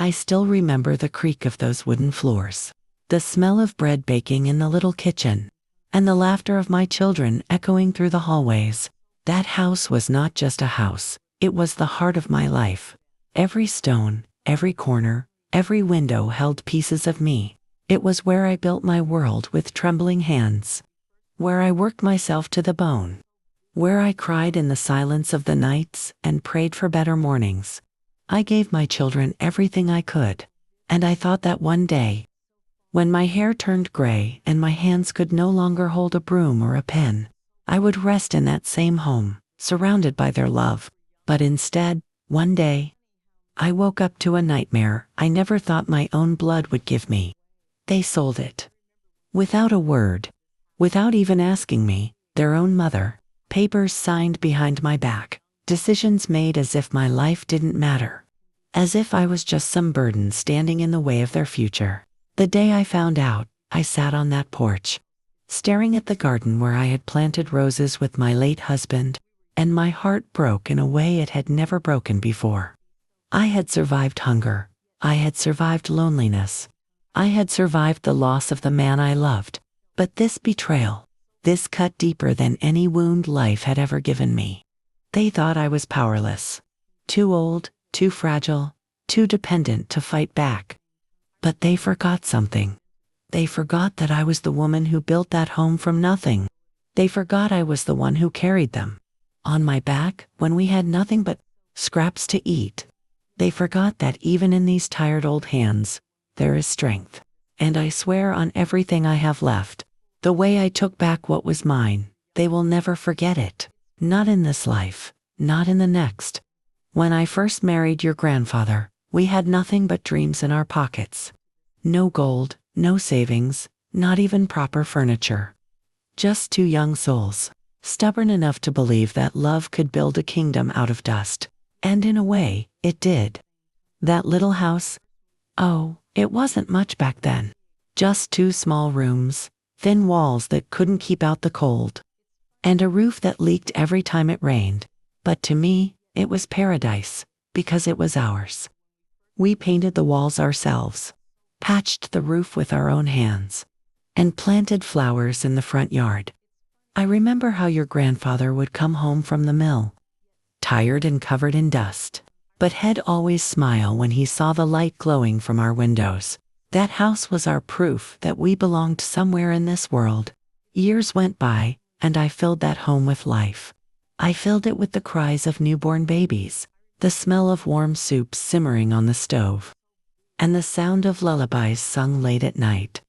I still remember the creak of those wooden floors, the smell of bread baking in the little kitchen, and the laughter of my children echoing through the hallways. That house was not just a house, it was the heart of my life. Every stone, every corner, every window held pieces of me. It was where I built my world with trembling hands, where I worked myself to the bone, where I cried in the silence of the nights and prayed for better mornings. I gave my children everything I could, and I thought that one day, when my hair turned gray and my hands could no longer hold a broom or a pen, I would rest in that same home, surrounded by their love. But instead, one day, I woke up to a nightmare I never thought my own blood would give me. They sold it. Without a word, without even asking me, their own mother, papers signed behind my back, decisions made as if my life didn't matter, as if I was just some burden standing in the way of their future. The day I found out, I sat on that porch, staring at the garden where I had planted roses with my late husband, and my heart broke in a way it had never broken before. I had survived hunger. I had survived loneliness. I had survived the loss of the man I loved. But this betrayal, this cut deeper than any wound life had ever given me. They thought I was powerless, too old, too fragile, too dependent to fight back. But they forgot something. They forgot that I was the woman who built that home from nothing. They forgot I was the one who carried them on my back when we had nothing but scraps to eat. They forgot that even in these tired old hands, there is strength. And I swear on everything I have left, the way I took back what was mine, they will never forget it. Not in this life, not in the next. When I first married your grandfather, we had nothing but dreams in our pockets. No gold, no savings, not even proper furniture. Just two young souls, stubborn enough to believe that love could build a kingdom out of dust. And in a way, it did. That little house, oh, it wasn't much back then. Just two small rooms, thin walls that couldn't keep out the cold, and a roof that leaked every time it rained. But to me, it was paradise, because it was ours. We painted the walls ourselves, patched the roof with our own hands, and planted flowers in the front yard. I remember how your grandfather would come home from the mill, tired and covered in dust, but he'd always smile when he saw the light glowing from our windows. That house was our proof that we belonged somewhere in this world. Years went by, and I filled that home with life. I filled it with the cries of newborn babies, the smell of warm soup simmering on the stove, and the sound of lullabies sung late at night.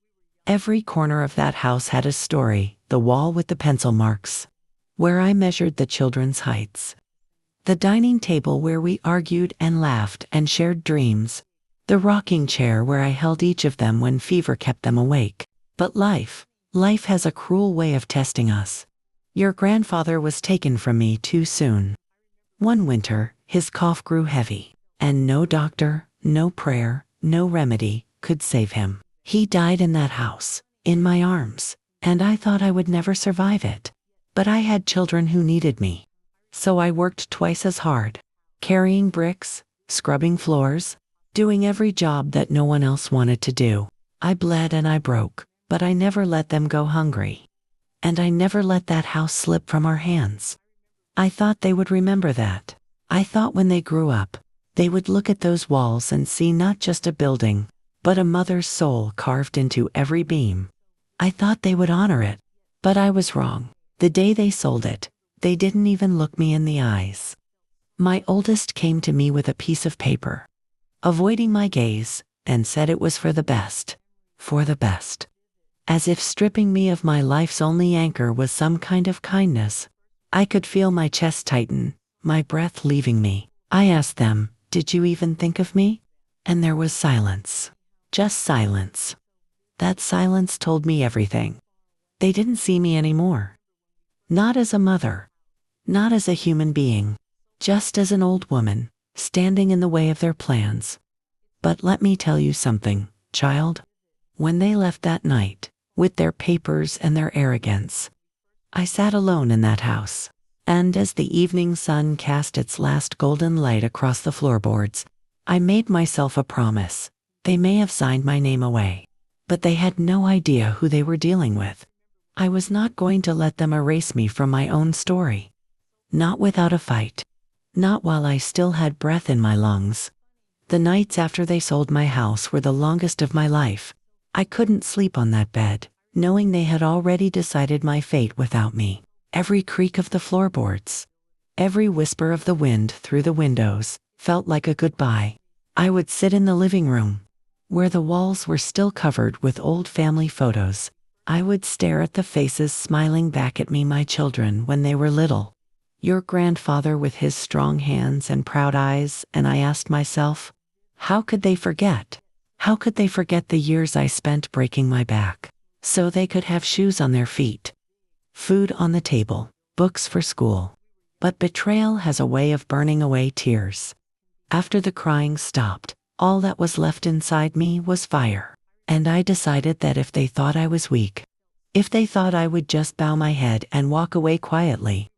Every corner of that house had a story, the wall with the pencil marks, where I measured the children's heights, the dining table where we argued and laughed and shared dreams, the rocking chair where I held each of them when fever kept them awake. But life has a cruel way of testing us. Your grandfather was taken from me too soon. One winter, his cough grew heavy, and no doctor, no prayer, no remedy could save him. He died in that house, in my arms, and I thought I would never survive it. But I had children who needed me. So I worked twice as hard, carrying bricks, scrubbing floors, doing every job that no one else wanted to do. I bled and I broke, but I never let them go hungry. And I never let that house slip from our hands. I thought they would remember that. I thought when they grew up, they would look at those walls and see not just a building, but a mother's soul carved into every beam. I thought they would honor it, but I was wrong. The day they sold it, they didn't even look me in the eyes. My oldest came to me with a piece of paper, avoiding my gaze, and said it was for the best. For the best. As if stripping me of my life's only anchor was some kind of kindness. I could feel my chest tighten, my breath leaving me. I asked them, "Did you even think of me?" And there was silence. Just silence. That silence told me everything. They didn't see me anymore. Not as a mother. Not as a human being. Just as an old woman, standing in the way of their plans. But let me tell you something, child. When they left that night, with their papers and their arrogance, I sat alone in that house. And as the evening sun cast its last golden light across the floorboards, I made myself a promise. They may have signed my name away, but they had no idea who they were dealing with. I was not going to let them erase me from my own story. Not without a fight. Not while I still had breath in my lungs. The nights after they sold my house were the longest of my life. I couldn't sleep on that bed, knowing they had already decided my fate without me. Every creak of the floorboards, every whisper of the wind through the windows, felt like a goodbye. I would sit in the living room, where the walls were still covered with old family photos. I would stare at the faces smiling back at me, my children when they were little. Your grandfather with his strong hands and proud eyes, and I asked myself, how could they forget? How could they forget the years I spent breaking my back, so they could have shoes on their feet, food on the table, books for school? But betrayal has a way of burning away tears. After the crying stopped, all that was left inside me was fire. And I decided that if they thought I was weak, if they thought I would just bow my head and walk away quietly,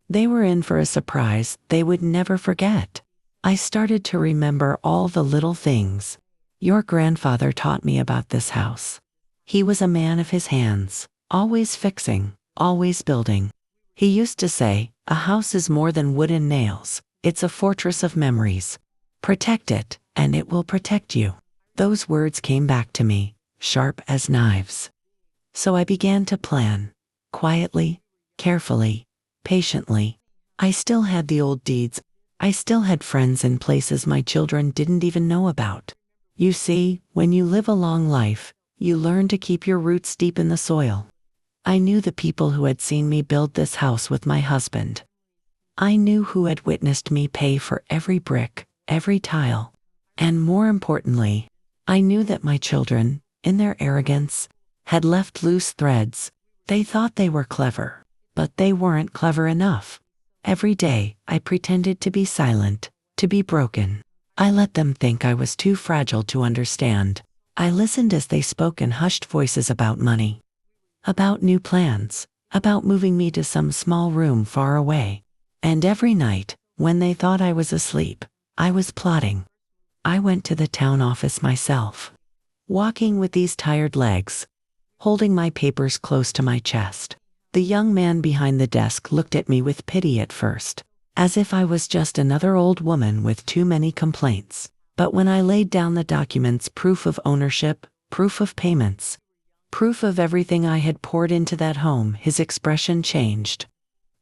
they were in for a surprise they would never forget. I started to remember all the little things your grandfather taught me about this house. He was a man of his hands, always fixing, always building. He used to say, a house is more than wood and nails, it's a fortress of memories. Protect it, and it will protect you. Those words came back to me, sharp as knives. So I began to plan, quietly, carefully, patiently. I still had the old deeds. I still had friends in places my children didn't even know about. You see, when you live a long life, you learn to keep your roots deep in the soil. I knew the people who had seen me build this house with my husband. I knew who had witnessed me pay for every brick, every tile. And more importantly, I knew that my children, in their arrogance, had left loose threads. They thought they were clever, but they weren't clever enough. Every day, I pretended to be silent, to be broken. I let them think I was too fragile to understand. I listened as they spoke in hushed voices about money, about new plans, about moving me to some small room far away. And every night, when they thought I was asleep, I was plotting. I went to the town office myself, walking with these tired legs, holding my papers close to my chest. The young man behind the desk looked at me with pity at first, as if I was just another old woman with too many complaints. But when I laid down the documents, proof of ownership, proof of payments, proof of everything I had poured into that home, his expression changed.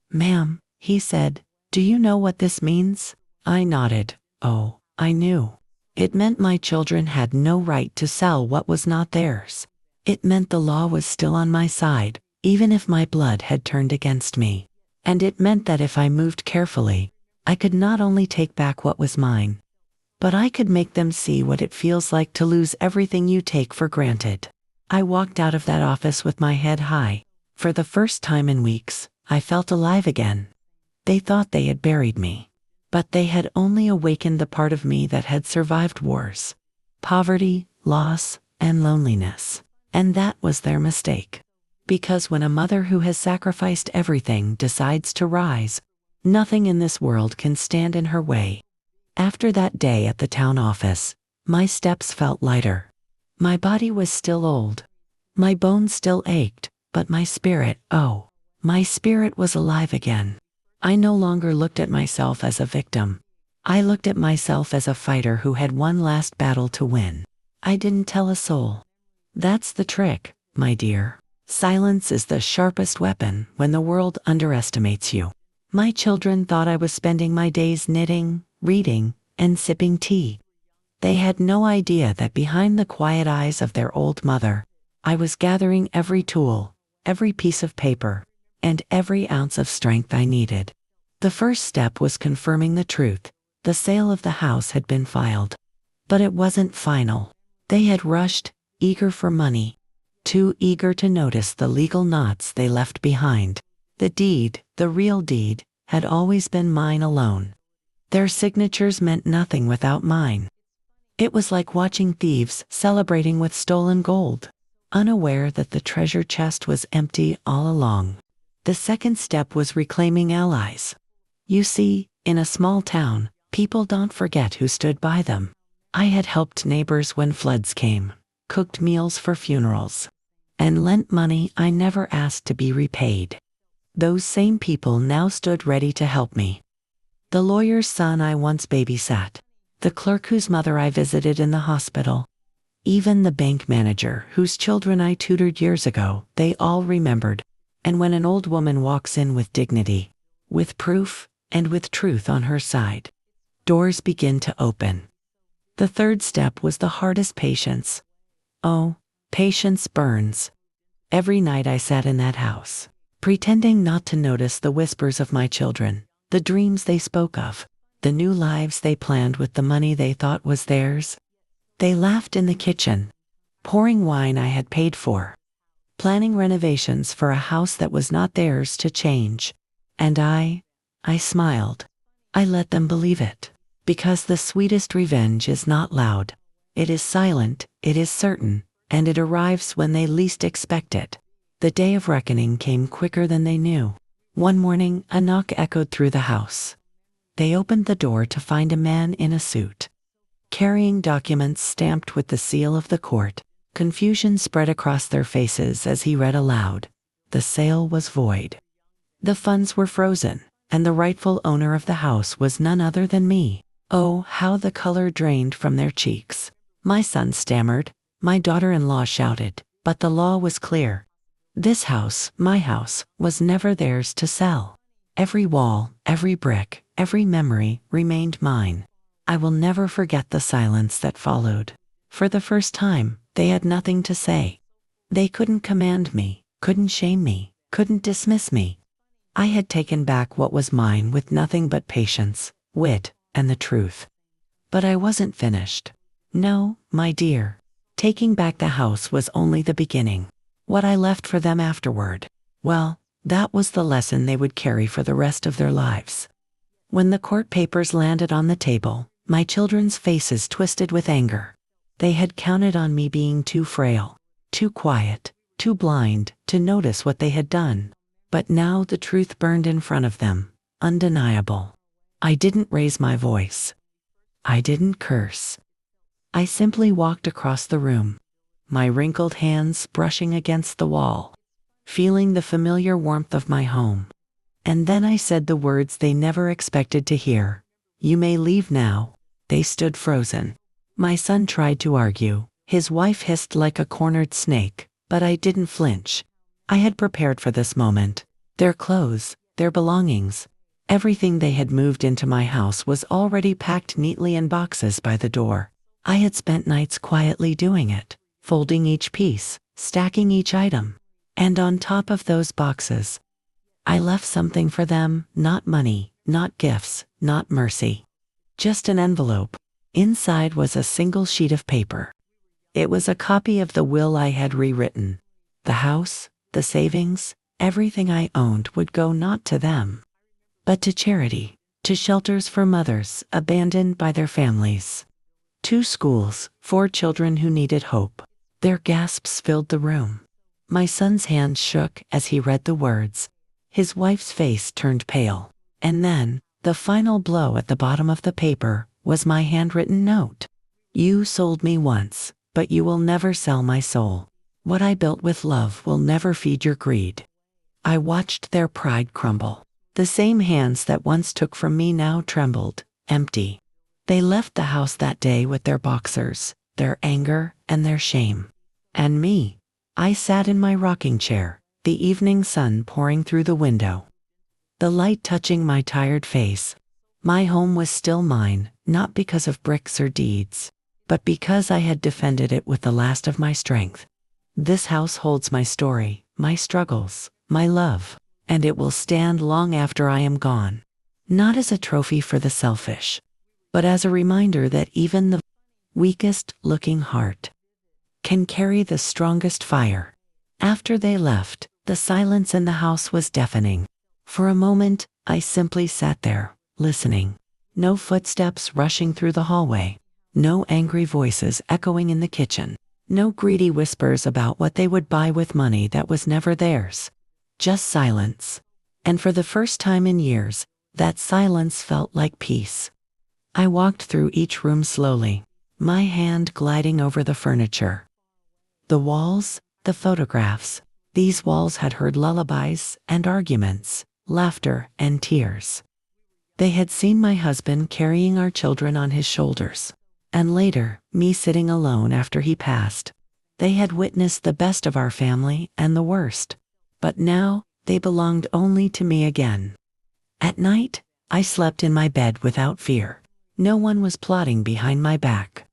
Ma'am, he said, do you know what this means? I nodded. Oh, I knew. It meant my children had no right to sell what was not theirs. It meant the law was still on my side, even if my blood had turned against me. And it meant that if I moved carefully, I could not only take back what was mine, but I could make them see what it feels like to lose everything you take for granted. I walked out of that office with my head high. For the first time in weeks, I felt alive again. They thought they had buried me, but they had only awakened the part of me that had survived wars, poverty, loss, and loneliness. And that was their mistake. Because when a mother who has sacrificed everything decides to rise, nothing in this world can stand in her way. After that day at the town office, my steps felt lighter. My body was still old. My bones still ached, but my spirit, oh, my spirit was alive again. I no longer looked at myself as a victim. I looked at myself as a fighter who had one last battle to win. I didn't tell a soul. That's the trick, my dear. Silence is the sharpest weapon when the world underestimates you. My children thought I was spending my days knitting, reading, and sipping tea. They had no idea that behind the quiet eyes of their old mother, I was gathering every tool, every piece of paper, and every ounce of strength I needed. The first step was confirming the truth. The sale of the house had been filed. But it wasn't final. They had rushed, eager for money, too eager to notice the legal knots they left behind. The deed, the real deed, had always been mine alone. Their signatures meant nothing without mine. It was like watching thieves celebrating with stolen gold, unaware that the treasure chest was empty all along. The second step was reclaiming allies. You see, in a small town, people don't forget who stood by them. I had helped neighbors when floods came, cooked meals for funerals, and lent money I never asked to be repaid. Those same people now stood ready to help me. The lawyer's son I once babysat, the clerk whose mother I visited in the hospital, even the bank manager whose children I tutored years ago, they all remembered. And when an old woman walks in with dignity, with proof, and with truth on her side, doors begin to open. The third step was the hardest: patience. Oh, patience burns. Every night I sat in that house, pretending not to notice the whispers of my children, the dreams they spoke of, the new lives they planned with the money they thought was theirs. They laughed in the kitchen, pouring wine I had paid for, planning renovations for a house that was not theirs to change. And I smiled. I let them believe it. Because the sweetest revenge is not loud. It is silent, it is certain, and it arrives when they least expect it. The day of reckoning came quicker than they knew. One morning, a knock echoed through the house. They opened the door to find a man in a suit, carrying documents stamped with the seal of the court. Confusion spread across their faces as he read aloud. The sale was void. The funds were frozen, and the rightful owner of the house was none other than me. Oh, how the color drained from their cheeks. My son stammered, my daughter-in-law shouted, but the law was clear. This house, my house, was never theirs to sell. Every wall, every brick, every memory remained mine. I will never forget the silence that followed. For the first time, they had nothing to say. They couldn't command me, couldn't shame me, couldn't dismiss me. I had taken back what was mine with nothing but patience, wit, and the truth. But I wasn't finished. No, my dear. Taking back the house was only the beginning. What I left for them afterward, well, that was the lesson they would carry for the rest of their lives. When the court papers landed on the table, my children's faces twisted with anger. They had counted on me being too frail, too quiet, too blind to notice what they had done. But now the truth burned in front of them, undeniable. I didn't raise my voice. I didn't curse. I simply walked across the room, my wrinkled hands brushing against the wall, feeling the familiar warmth of my home. And then I said the words they never expected to hear. You may leave now. They stood frozen. My son tried to argue. His wife hissed like a cornered snake, but I didn't flinch. I had prepared for this moment. Their clothes, their belongings, everything they had moved into my house was already packed neatly in boxes by the door. I had spent nights quietly doing it, folding each piece, stacking each item. And on top of those boxes, I left something for them, not money, not gifts, not mercy. Just an envelope. Inside was a single sheet of paper. It was a copy of the will I had rewritten. The house, the savings, everything I owned would go not to them, but to charity, to shelters for mothers abandoned by their families, 2 schools, 4 children who needed hope. Their gasps filled the room. My son's hand shook as he read the words. His wife's face turned pale. And then, the final blow at the bottom of the paper was my handwritten note. You sold me once, but you will never sell my soul. What I built with love will never feed your greed. I watched their pride crumble. The same hands that once took from me now trembled, empty. They left the house that day with their boxers, their anger, and their shame. And me, I sat in my rocking chair, the evening sun pouring through the window, the light touching my tired face. My home was still mine, not because of bricks or deeds, but because I had defended it with the last of my strength. This house holds my story, my struggles, my love, and it will stand long after I am gone. Not as a trophy for the selfish, but as a reminder that even the weakest looking heart can carry the strongest fire. After they left, the silence in the house was deafening. For a moment, I simply sat there, listening. No footsteps rushing through the hallway. No angry voices echoing in the kitchen. No greedy whispers about what they would buy with money that was never theirs. Just silence. And for the first time in years, that silence felt like peace. I walked through each room slowly. my hand gliding over the furniture. The walls, the photographs. These walls had heard lullabies and arguments, laughter and tears. They had seen my husband carrying our children on his shoulders, and later, me sitting alone after he passed. They had witnessed the best of our family and the worst, but now they belonged only to me again. At night, I slept in my bed without fear. No one was plotting behind my back.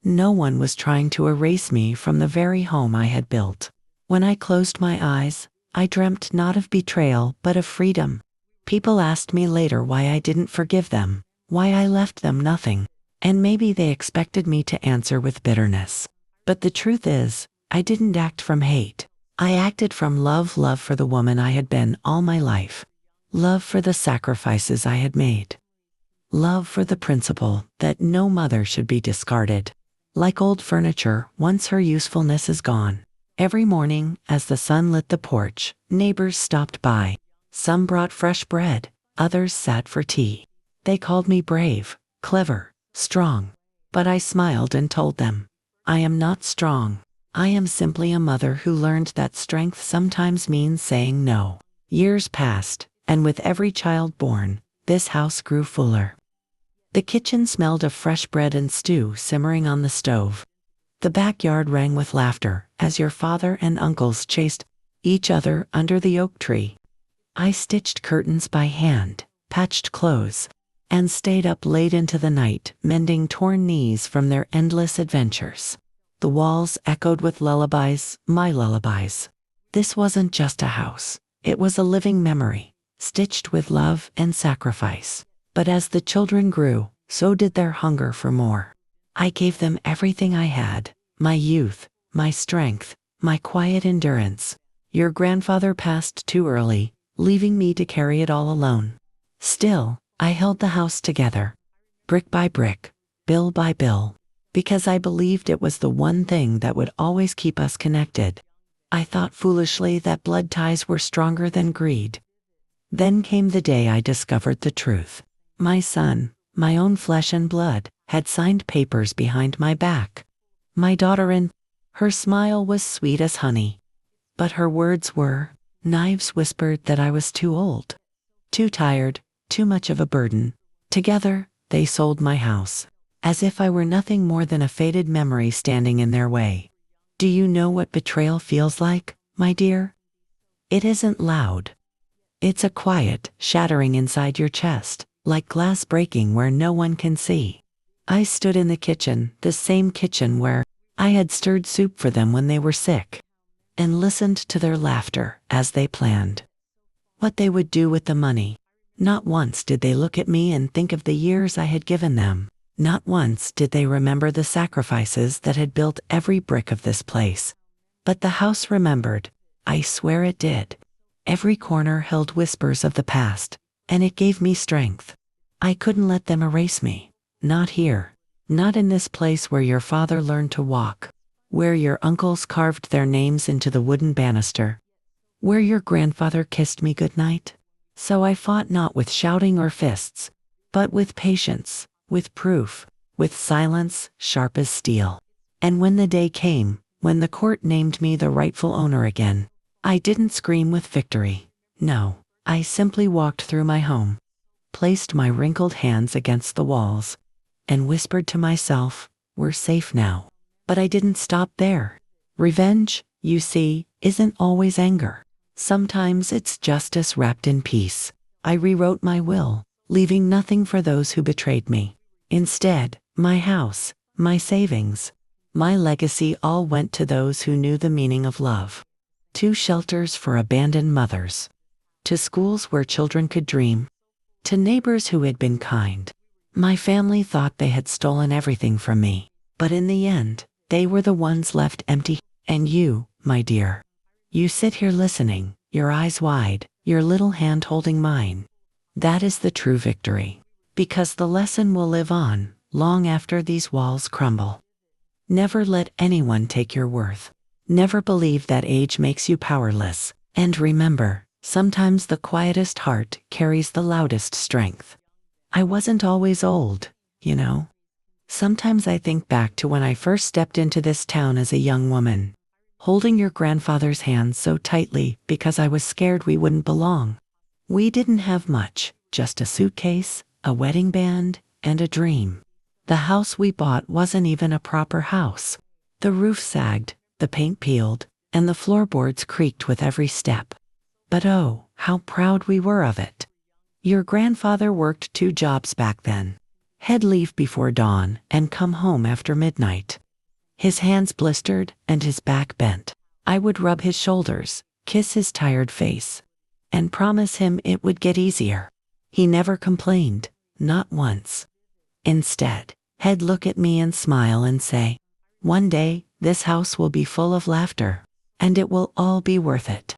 No one was trying to erase me from the very home I had built. When I closed my eyes, I dreamt not of betrayal but of freedom. People asked me later why I didn't forgive them, why I left them nothing, and maybe they expected me to answer with bitterness. But the truth is, I didn't act from hate. I acted from love for the woman I had been all my life. Love for the sacrifices I had made. Love for the principle that no mother should be discarded. Like old furniture, once her usefulness is gone. Every morning, as the sun lit the porch, neighbors stopped by. Some brought fresh bread, others sat for tea. They called me brave, clever, strong. But I smiled and told them, I am not strong. I am simply a mother who learned that strength sometimes means saying no. Years passed, and with every child born, this house grew fuller. The kitchen smelled of fresh bread and stew simmering on the stove. The backyard rang with laughter as your father and uncles chased each other under the oak tree. I stitched curtains by hand, patched clothes, and stayed up late into the night mending torn knees from their endless adventures. The walls echoed with lullabies, my lullabies. This wasn't just a house. It was a living memory, stitched with love and sacrifice. But as the children grew, so did their hunger for more. I gave them everything I had, my youth, my strength, my quiet endurance. Your grandfather passed too early, leaving me to carry it all alone. Still, I held the house together, brick by brick, bill by bill, because I believed it was the one thing that would always keep us connected. I thought foolishly that blood ties were stronger than greed. Then came the day I discovered the truth. My son, my own flesh and blood, had signed papers behind my back. My daughter her smile was sweet as honey. But her words were, knives whispered that I was too old, too tired, too much of a burden. Together, they sold my house, as if I were nothing more than a faded memory standing in their way. Do you know what betrayal feels like, my dear? It isn't loud. It's a quiet, shattering inside your chest, like glass breaking where no one can see. I stood in the kitchen, the same kitchen where I had stirred soup for them when they were sick, and listened to their laughter as they planned what they would do with the money. Not once did they look at me and think of the years I had given them. Not once did they remember the sacrifices that had built every brick of this place. But the house remembered. I swear it did. Every corner held whispers of the past, and it gave me strength. I couldn't let them erase me. Not here. Not in this place where your father learned to walk, where your uncles carved their names into the wooden banister, where your grandfather kissed me goodnight. So I fought not with shouting or fists, but with patience, with proof, with silence sharp as steel. And when the day came, when the court named me the rightful owner again, I didn't scream with victory. No, I simply walked through my home, placed my wrinkled hands against the walls, and whispered to myself, we're safe now. But I didn't stop there. Revenge, you see, isn't always anger. Sometimes it's justice wrapped in peace. I rewrote my will, leaving nothing for those who betrayed me. Instead, my house, my savings, my legacy all went to those who knew the meaning of love. To shelters for abandoned mothers. To schools where children could dream. To neighbors who had been kind. My family thought they had stolen everything from me, but in the end, they were the ones left empty. And you, my dear, you sit here listening, your eyes wide, your little hand holding mine. That is the true victory. Because the lesson will live on, long after these walls crumble. Never let anyone take your worth. Never believe that age makes you powerless. And remember, sometimes the quietest heart carries the loudest strength. I wasn't always old, you know. Sometimes I think back to when I first stepped into this town as a young woman, holding your grandfather's hand so tightly because I was scared we wouldn't belong. We didn't have much, just a suitcase, a wedding band, and a dream. The house we bought wasn't even a proper house. The roof sagged, the paint peeled, and the floorboards creaked with every step. But oh, how proud we were of it. Your grandfather worked 2 jobs back then. He'd leave before dawn and come home after midnight. His hands blistered and his back bent. I would rub his shoulders, kiss his tired face, and promise him it would get easier. He never complained, not once. Instead, he'd look at me and smile and say, "One day, this house will be full of laughter, and it will all be worth it."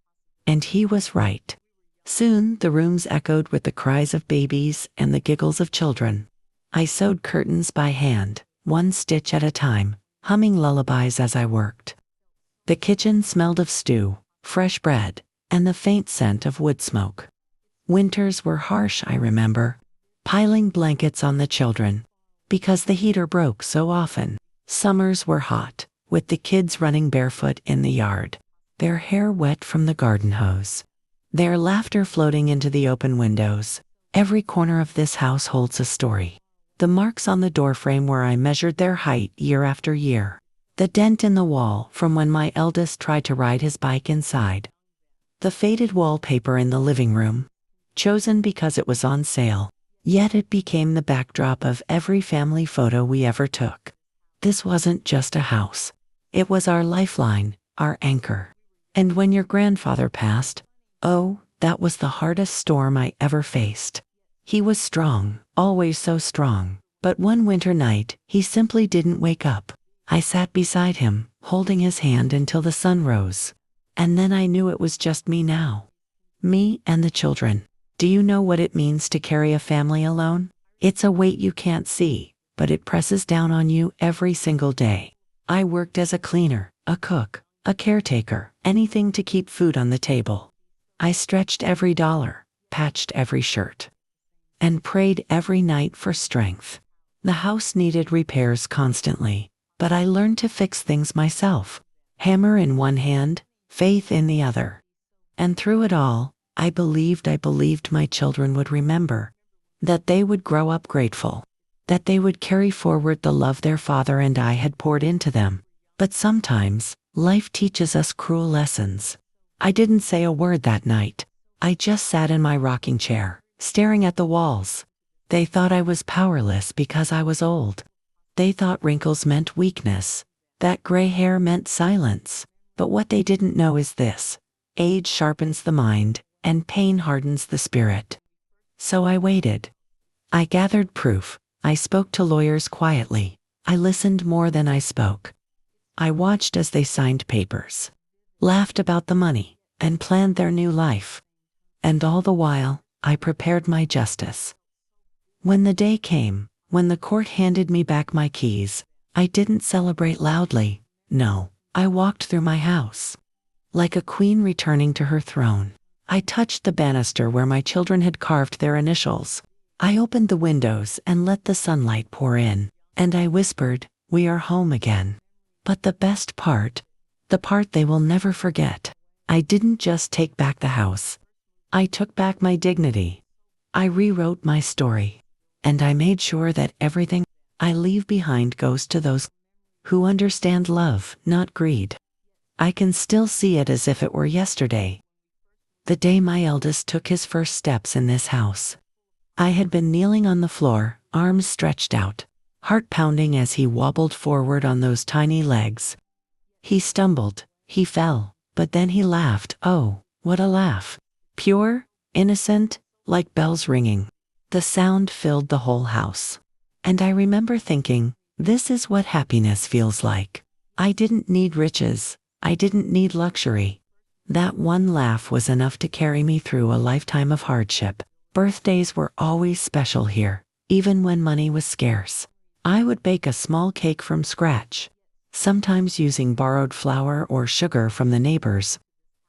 And he was right. Soon the rooms echoed with the cries of babies and the giggles of children. I sewed curtains by hand, 1 stitch at a time, humming lullabies as I worked. The kitchen smelled of stew, fresh bread, and the faint scent of wood smoke. Winters were harsh, I remember, piling blankets on the children, because the heater broke so often. Summers were hot, with the kids running barefoot in the yard, their hair wet from the garden hose, their laughter floating into the open windows. Every corner of this house holds a story. The marks on the doorframe where I measured their height year after year. The dent in the wall from when my eldest tried to ride his bike inside. The faded wallpaper in the living room, chosen because it was on sale, yet it became the backdrop of every family photo we ever took. This wasn't just a house. It was our lifeline, our anchor. And when your grandfather passed, oh, that was the hardest storm I ever faced. He was strong, always so strong, but one winter night, he simply didn't wake up. I sat beside him, holding his hand until the sun rose. And then I knew it was just me now. Me and the children. Do you know what it means to carry a family alone? It's a weight you can't see, but it presses down on you every single day. I worked as a cleaner, a cook, a caretaker, anything to keep food on the table. I stretched every dollar, patched every shirt, and prayed every night for strength. The house needed repairs constantly, but I learned to fix things myself. Hammer in one hand, faith in the other. And through it all, I believed my children would remember, that they would grow up grateful, that they would carry forward the love their father and I had poured into them. But sometimes, life teaches us cruel lessons. I didn't say a word that night. I just sat in my rocking chair, staring at the walls. They thought I was powerless because I was old. They thought wrinkles meant weakness, that gray hair meant silence. But what they didn't know is this: age sharpens the mind, and pain hardens the spirit. So I waited. I gathered proof. I spoke to lawyers quietly. I listened more than I spoke. I watched as they signed papers, laughed about the money, and planned their new life. And all the while, I prepared my justice. When the day came, when the court handed me back my keys, I didn't celebrate loudly. No, I walked through my house like a queen returning to her throne. I touched the banister where my children had carved their initials. I opened the windows and let the sunlight pour in, and I whispered, "We are home again." But the best part, the part they will never forget, I didn't just take back the house. I took back my dignity. I rewrote my story. And I made sure that everything I leave behind goes to those who understand love, not greed. I can still see it as if it were yesterday. The day my eldest took his first steps in this house. I had been kneeling on the floor, arms stretched out, heart pounding as he wobbled forward on those tiny legs. He stumbled, he fell, but then he laughed. Oh, what a laugh. Pure, innocent, like bells ringing. The sound filled the whole house. And I remember thinking, this is what happiness feels like. I didn't need riches. I didn't need luxury. That one laugh was enough to carry me through a lifetime of hardship. Birthdays were always special here, even when money was scarce. I would bake a small cake from scratch, sometimes using borrowed flour or sugar from the neighbors.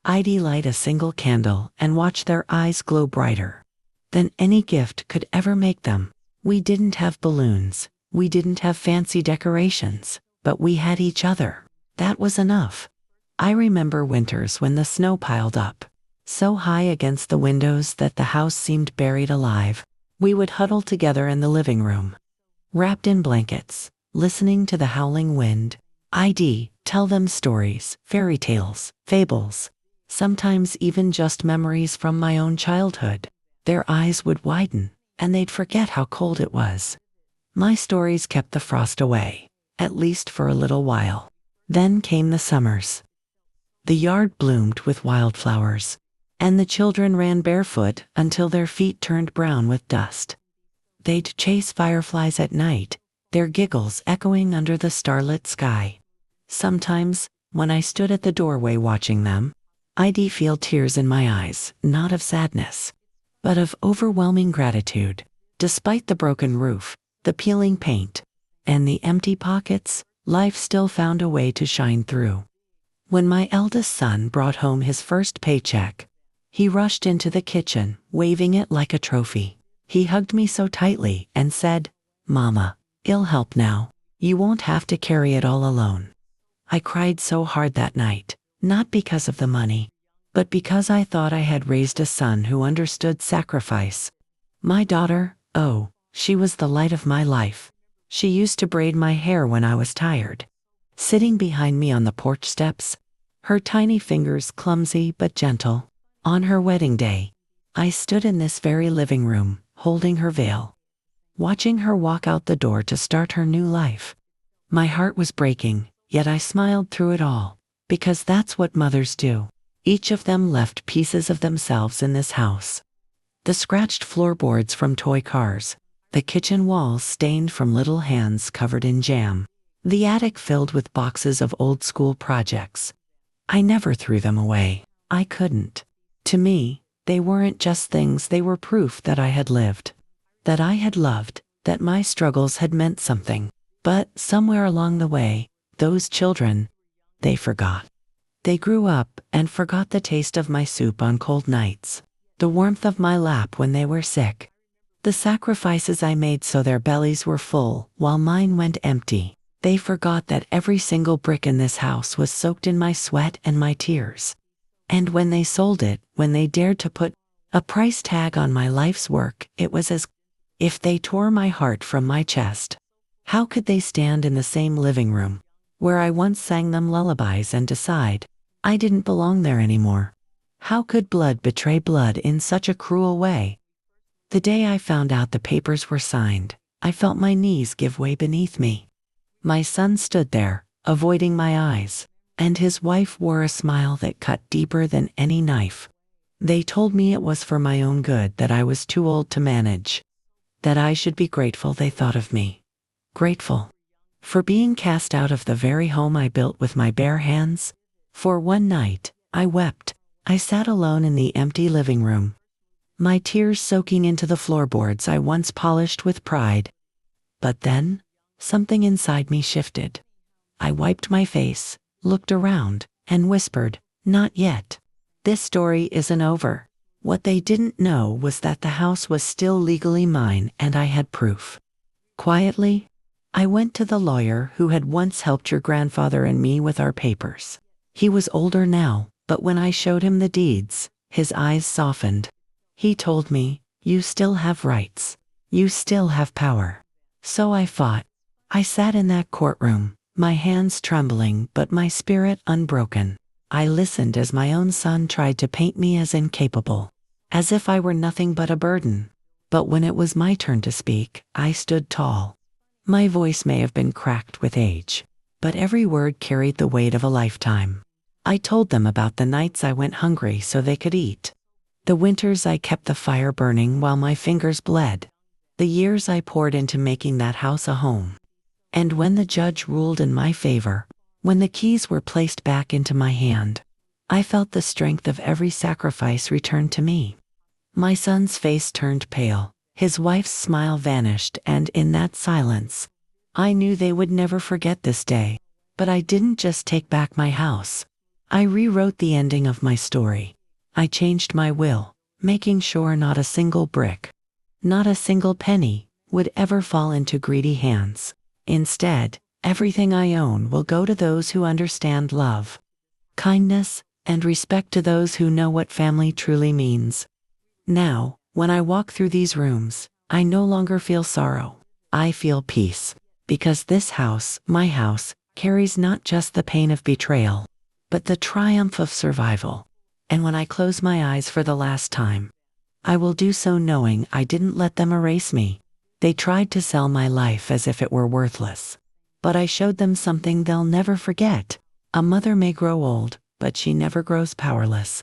I'd light a single candle and watch their eyes glow brighter than any gift could ever make them. We didn't have balloons. We didn't have fancy decorations, but we had each other. That was enough. I remember winters when the snow piled up so high against the windows that the house seemed buried alive. We would huddle together in the living room, wrapped in blankets, listening to the howling wind. I'd tell them stories, fairy tales, fables, sometimes even just memories from my own childhood. Their eyes would widen, and they'd forget how cold it was. My stories kept the frost away, at least for a little while. Then came the summers. The yard bloomed with wildflowers, and the children ran barefoot until their feet turned brown with dust. They'd chase fireflies at night, their giggles echoing under the starlit sky. Sometimes, when I stood at the doorway watching them, I'd feel tears in my eyes, not of sadness, but of overwhelming gratitude. Despite the broken roof, the peeling paint, and the empty pockets, life still found a way to shine through. When my eldest son brought home his first paycheck, he rushed into the kitchen, waving it like a trophy. He hugged me so tightly and said, "Mama, it'll help now. You won't have to carry it all alone." I cried so hard that night, not because of the money, but because I thought I had raised a son who understood sacrifice. My daughter, oh, she was the light of my life. She used to braid my hair when I was tired, sitting behind me on the porch steps, her tiny fingers clumsy but gentle. On her wedding day, I stood in this very living room, holding her veil, watching her walk out the door to start her new life. My heart was breaking, yet I smiled through it all, because that's what mothers do. Each of them left pieces of themselves in this house. The scratched floorboards from toy cars, the kitchen walls stained from little hands covered in jam, the attic filled with boxes of old school projects. I never threw them away. I couldn't. To me, they weren't just things, they were proof that I had lived, that I had loved, that my struggles had meant something. But somewhere along the way, those children, they forgot. They grew up and forgot the taste of my soup on cold nights, the warmth of my lap when they were sick, the sacrifices I made so their bellies were full while mine went empty. They forgot that every single brick in this house was soaked in my sweat and my tears. And when they sold it, when they dared to put a price tag on my life's work, it was as if they tore my heart from my chest. How could they stand in the same living room, where I once sang them lullabies, and decide I didn't belong there anymore? How could blood betray blood in such a cruel way? The day I found out the papers were signed, I felt my knees give way beneath me. My son stood there, avoiding my eyes, and his wife wore a smile that cut deeper than any knife. They told me it was for my own good, that I was too old to manage, that I should be grateful they thought of me. Grateful for being cast out of the very home I built with my bare hands. For one night, I wept. I sat alone in the empty living room, my tears soaking into the floorboards I once polished with pride. But then, something inside me shifted. I wiped my face, looked around, and whispered, "Not yet. This story isn't over." What they didn't know was that the house was still legally mine, and I had proof. Quietly, I went to the lawyer who had once helped your grandfather and me with our papers. He was older now, but when I showed him the deeds, his eyes softened. He told me, "You still have rights. You still have power." So I fought. I sat in that courtroom, my hands trembling but my spirit unbroken. I listened as my own son tried to paint me as incapable, as if I were nothing but a burden. But when it was my turn to speak, I stood tall. My voice may have been cracked with age, but every word carried the weight of a lifetime. I told them about the nights I went hungry so they could eat, the winters I kept the fire burning while my fingers bled, the years I poured into making that house a home. And when the judge ruled in my favor, when the keys were placed back into my hand, I felt the strength of every sacrifice return to me. My son's face turned pale, his wife's smile vanished, and in that silence, I knew they would never forget this day. But I didn't just take back my house. I rewrote the ending of my story. I changed my will, making sure not a single brick, not a single penny, would ever fall into greedy hands. Instead, everything I own will go to those who understand love, kindness, and respect, to those who know what family truly means. Now, when I walk through these rooms, I no longer feel sorrow. I feel peace. Because this house, my house, carries not just the pain of betrayal, but the triumph of survival. And when I close my eyes for the last time, I will do so knowing I didn't let them erase me. They tried to sell my life as if it were worthless. But I showed them something they'll never forget. A mother may grow old, but she never grows powerless.